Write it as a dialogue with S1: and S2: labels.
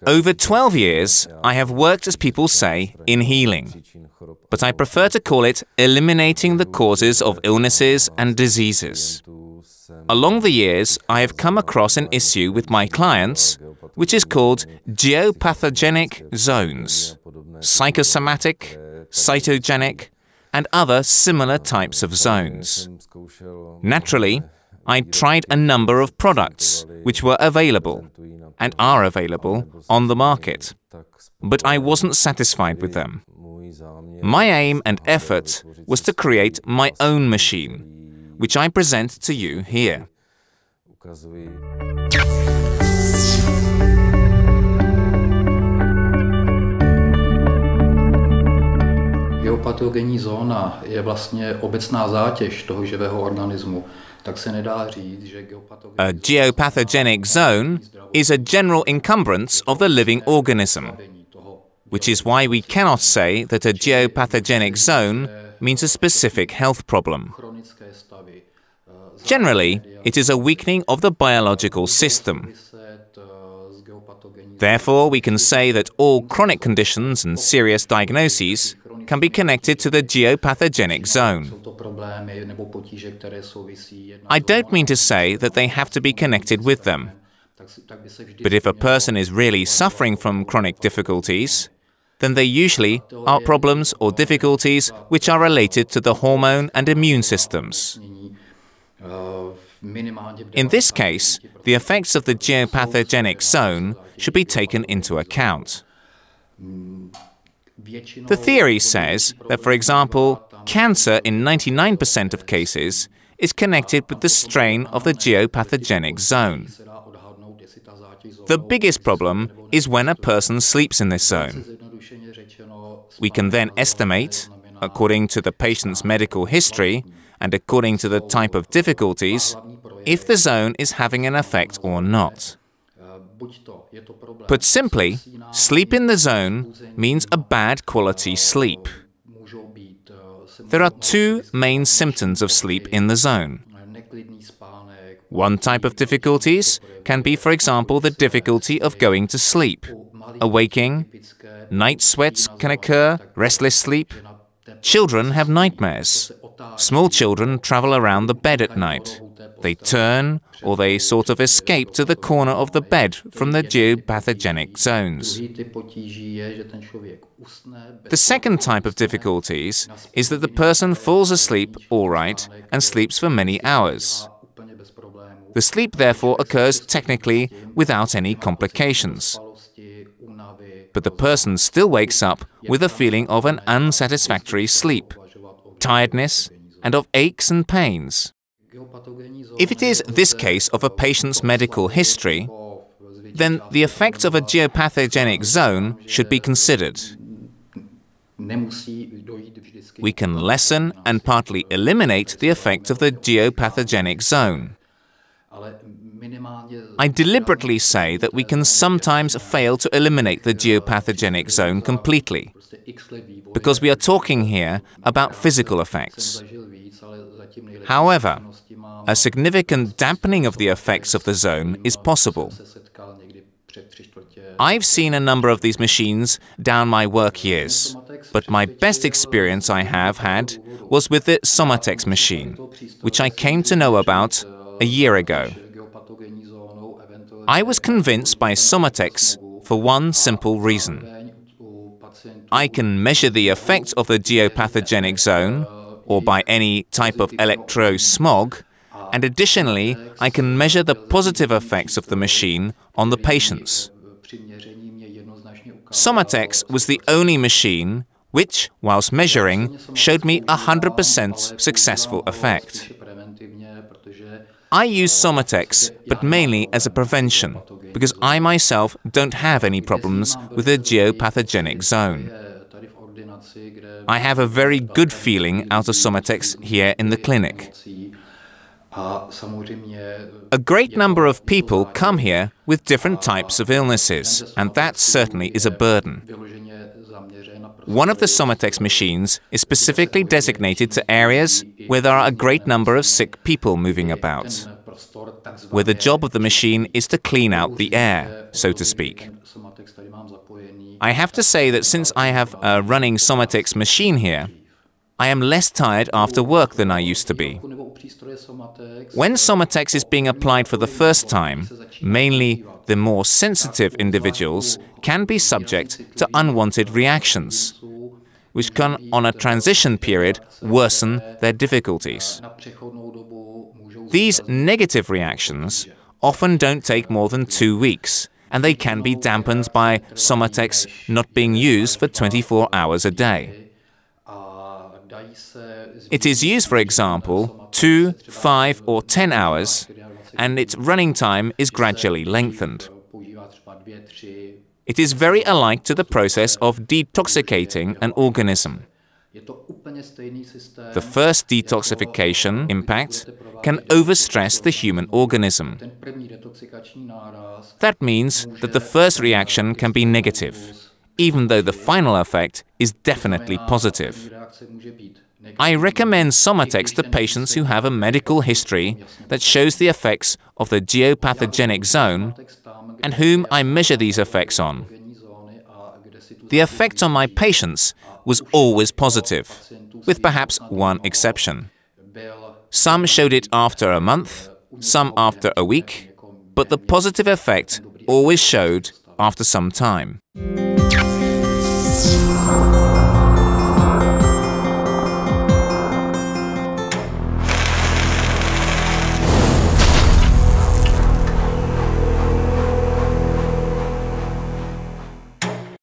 S1: Over 12 years, I have worked, as people say, in healing. But I prefer to call it eliminating the causes of illnesses and diseases. Along the years, I have come across an issue with my clients, which is called geopathogenic zones, psychosomatic, cytogenic, and other similar types of zones. Naturally, I tried a number of products which were available and are available on the market, but I wasn't satisfied with them. My aim and effort was to create my own machine, which I present to you here.
S2: Geopatogenní zóna je vlastně obecná zátěž toho živého organismu. Tak se nedá říct, že
S1: A geopathogenic zone is a general encumbrance of the living organism, which is why we cannot say that a geopathogenic zone means a specific health problem. Generally, it is a weakening of the biological system. Therefore, we can say that all chronic conditions and serious diagnoses can be connected to the geopathogenic zone. I don't mean to say that they have to be connected with them. But if a person is really suffering from chronic difficulties, then they usually are problems or difficulties which are related to the hormone and immune systems. In this case, the effects of the geopathogenic zone should be taken into account. The theory says that, for example, cancer in 99% of cases is connected with the strain of the geopathogenic zone. The biggest problem is when a person sleeps in this zone. We can then estimate, according to the patient's medical history and according to the type of difficulties, if the zone is having an effect or not. Put simply, sleep in the zone means a bad quality sleep. There are two main symptoms of sleep in the zone. One type of difficulties can be, for example, the difficulty of going to sleep, awaking, night sweats can occur, restless sleep. Children have nightmares. Small children travel around the bed at night. They turn or they sort of escape to the corner of the bed from the geopathogenic zones. The second type of difficulties is that the person falls asleep all right and sleeps for many hours. The sleep therefore occurs technically without any complications. But the person still wakes up with a feeling of an unsatisfactory sleep, tiredness, and of aches and pains. If it is this case of a patient's medical history, then the effects of a geopathogenic zone should be considered. We can lessen and partly eliminate the effect of the geopathogenic zone. I deliberately say that we can sometimes fail to eliminate the geopathogenic zone completely, because we are talking here about physical effects. However, a significant dampening of the effects of the zone is possible. I've seen a number of these machines down my work years, but my best experience I have had was with the Somatex machine, which I came to know about a year ago. I was convinced by Somatex for one simple reason. I can measure the effect of the geopathogenic zone, or by any type of electro-smog, and additionally, I can measure the positive effects of the machine on the patients. Somatex was the only machine which, whilst measuring, showed me 100% successful effect. I use Somatex, but mainly as a prevention, because I myself don't have any problems with the geopathogenic zone. I have a very good feeling out of Somatex here in the clinic. A great number of people come here with different types of illnesses, and that certainly is a burden. One of the Somatex machines is specifically designated to areas where there are a great number of sick people moving about, where the job of the machine is to clean out the air, so to speak. I have to say that since I have a running Somatex machine here, I am less tired after work than I used to be. When Somatex is being applied for the first time, mainly the more sensitive individuals can be subject to unwanted reactions, which can, on a transition period, worsen their difficulties. These negative reactions often don't take more than 2 weeks, and they can be dampened by Somatex not being used for 24 hours a day. It is used, for example, 2, 5 or 10 hours, and its running time is gradually lengthened. It is very alike to the process of detoxicating an organism. The first detoxification impact can overstress the human organism. That means that the first reaction can be negative, even though the final effect is definitely positive. I recommend Somatex to patients who have a medical history that shows the effects of the geopathogenic zone and whom I measure these effects on. The effect on my patients was always positive, with perhaps one exception. Some showed it after a month, some after a week, but the positive effect always showed after some time.